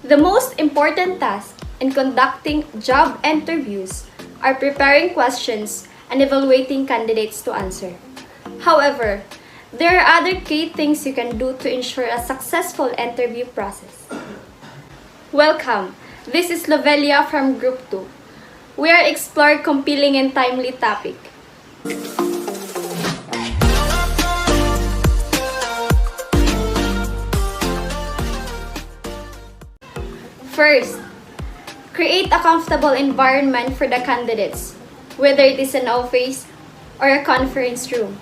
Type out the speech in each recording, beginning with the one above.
The most important task in conducting job interviews are preparing questions and evaluating candidates to answer. However, there are other key things you can do to ensure a successful interview process. Welcome! This is Lovelia from Group 2. We are exploring compelling and timely topic. First, create a comfortable environment for the candidates, whether it is an office or a conference room.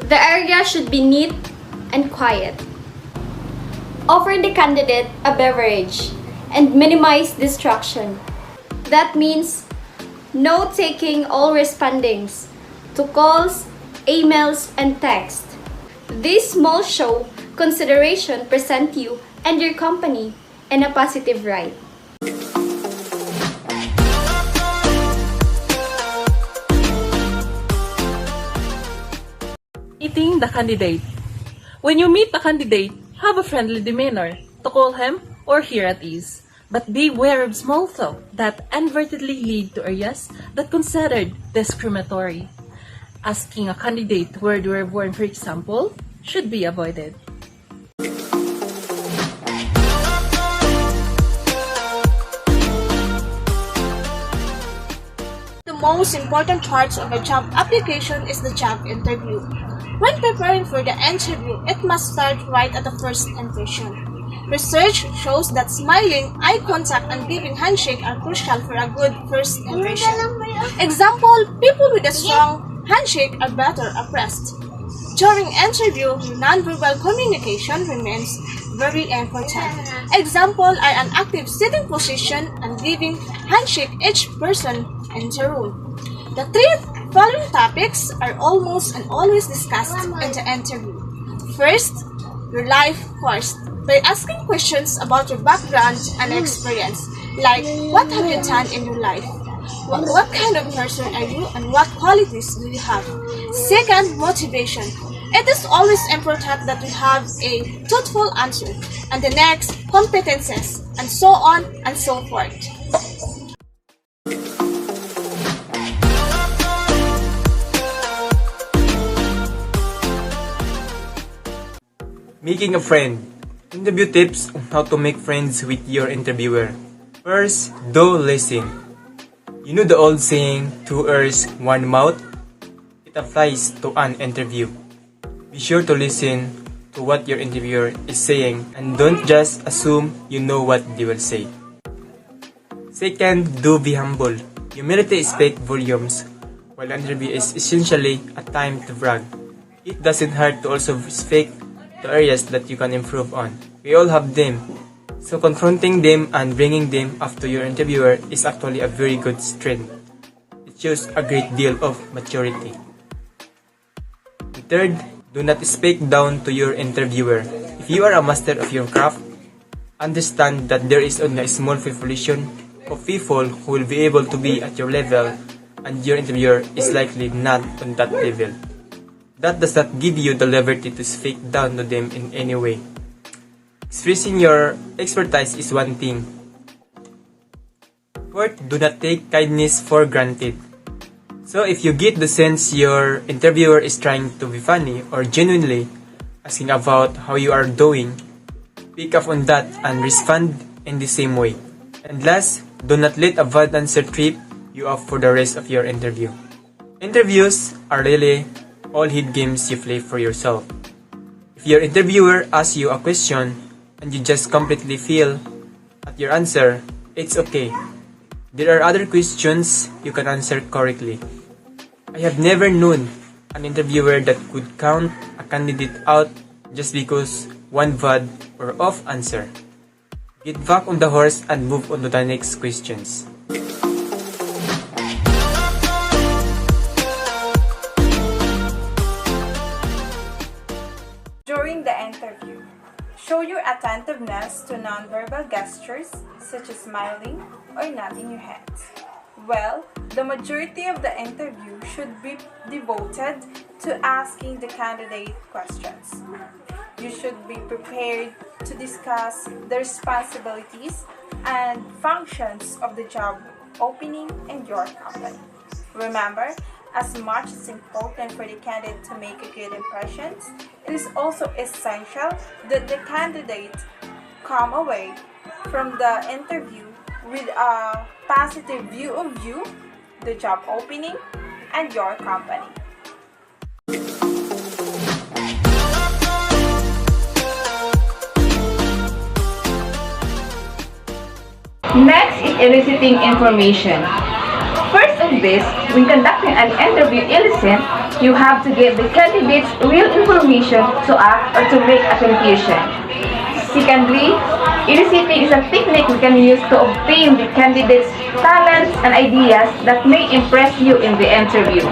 The area should be neat and quiet. Offer the candidate a beverage and minimize distraction. That means no taking all respondings to calls, emails, and text. This small show consideration present you and your company in a positive light. Meeting the candidate. When you meet a candidate, have a friendly demeanor to call him or her at ease. But beware of small talk that inadvertently lead to areas that considered discriminatory. Asking a candidate where they were born, for example, should be avoided. The most important part of a job application is the job interview. When preparing for the interview, it must start right at the first impression. Research shows that smiling, eye contact, and giving handshake are crucial for a good first impression. Example, people with a strong handshake are better impressed. During interview, nonverbal communication remains very important. Example are an active sitting position and giving handshake each person in the room. The three following topics are almost and always discussed in the interview. First, your life first, by asking questions about your background and experience, like what have you done in your life? What kind of person are you and what qualities do you have? Second, motivation. It is always important that we have a truthful answer. And the next, competences, and so on and so forth. Making a friend. Interview tips on how to make friends with your interviewer. First, do listen. You know the old saying, two ears, one mouth? It applies to an interview. Be sure to listen to what your interviewer is saying and don't just assume you know what they will say. Second, do be humble. Humility speaks volumes, while an interview is essentially a time to brag. It doesn't hurt to also speak the areas that you can improve on. We all have them. So confronting them and bringing them up to your interviewer is actually a very good strength. It shows a great deal of maturity. Third, do not speak down to your interviewer. If you are a master of your craft, understand that there is only a small population of people who will be able to be at your level and your interviewer is likely not on that level. That does not give you the liberty to speak down to them in any way. Expressing your expertise is one thing. Fourth, do not take kindness for granted. So if you get the sense your interviewer is trying to be funny or genuinely asking about how you are doing, pick up on that and respond in the same way. And last, do not let a bad answer trip you off for the rest of your interview. Interviews are really all hid games you play for yourself. If your interviewer asks you a question and you just completely fail at your answer, it's okay. There are other questions you can answer correctly. I have never known an interviewer that could count a candidate out just because one bad or off answer. Get back on the horse and move on to the next questions. During the interview, show your attentiveness to nonverbal gestures such as smiling or nodding your head. Well, the majority of the interview should be devoted to asking the candidate questions. You should be prepared to discuss the responsibilities and functions of the job opening in your company. Remember, as much as important for the candidate to make a good impression, it is also essential that the candidate come away from the interview with a positive view of you, the job opening, and your company. Next is eliciting information. First of this, when conducting an interview elicit, you have to give the candidates real information to act or to make a conclusion. Secondly, eliciting is a technique we can use to obtain the candidates' talents and ideas that may impress you in the interview.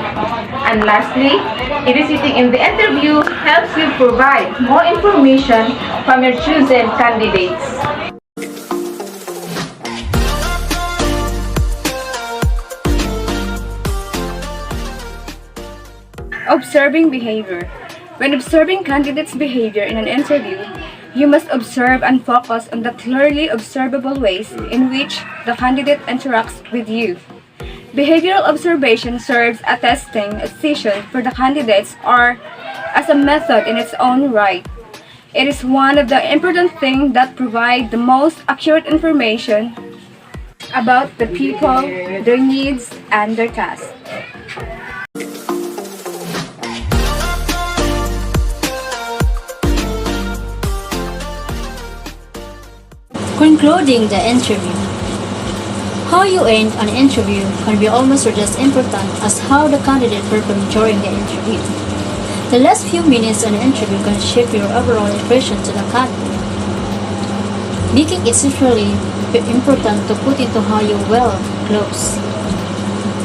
And lastly, eliciting in the interview helps you provide more information from your chosen candidates. Observing behavior. When observing candidates' behavior in an interview, you must observe and focus on the clearly observable ways in which the candidate interacts with you. Behavioral observation serves as a testing session for the candidates or as a method in its own right. It is one of the important things that provide the most accurate information about the people, their needs, and their tasks. Concluding the interview. How you end an interview can be almost as important as how the candidate performed during the interview. The last few minutes of an interview can shape your overall impression to the candidate, making it especially important to put into how you will close.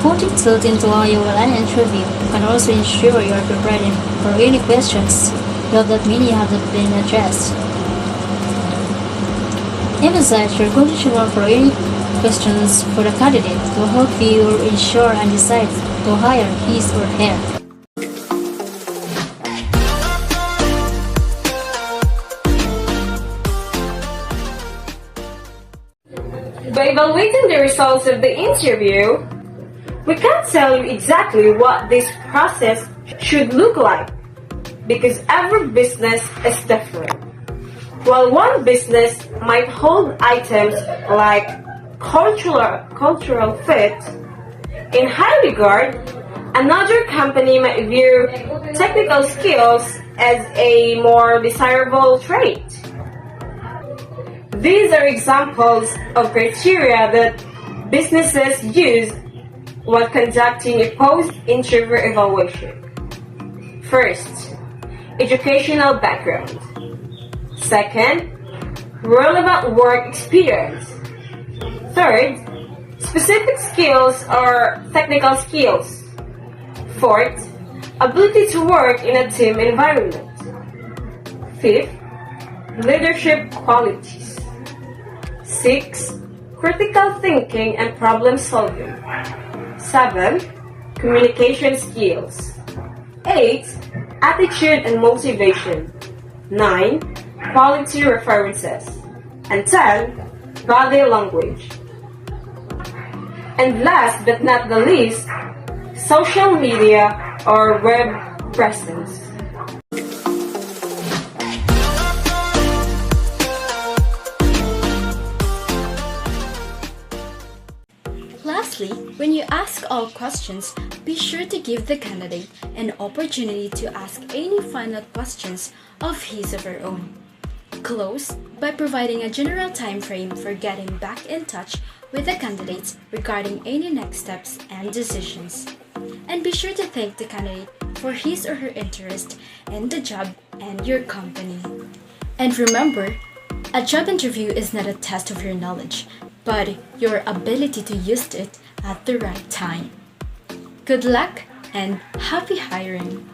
Putting thought into how you will end an interview can also ensure you are prepared for any questions that many have not been addressed. Emphasize your conditional for any questions for the candidate to help you ensure and decide to hire his or her. By evaluating the results of the interview, we can't tell you exactly what this process should look like because every business is different. While one business might hold items like cultural fit in high regard, another company might view technical skills as a more desirable trait. These are examples of criteria that businesses use while conducting a post-interview evaluation. First, educational background. Second, relevant work experience. Third, specific skills or technical skills. Fourth, ability to work in a team environment. Fifth, leadership qualities. Sixth, critical thinking and problem solving. 7. Communication skills. 8. Attitude and motivation. 9. Quality references. And 10. Body language. And last but not the least, social media or web presence. Lastly, when you ask all questions, be sure to give the candidate an opportunity to ask any final questions of his or her own. Close by providing a general time frame for getting back in touch with the candidates regarding any next steps and decisions. And be sure to thank the candidate for his or her interest in the job and your company. And remember, a job interview is not a test of your knowledge, but your ability to use it at the right time. Good luck and happy hiring!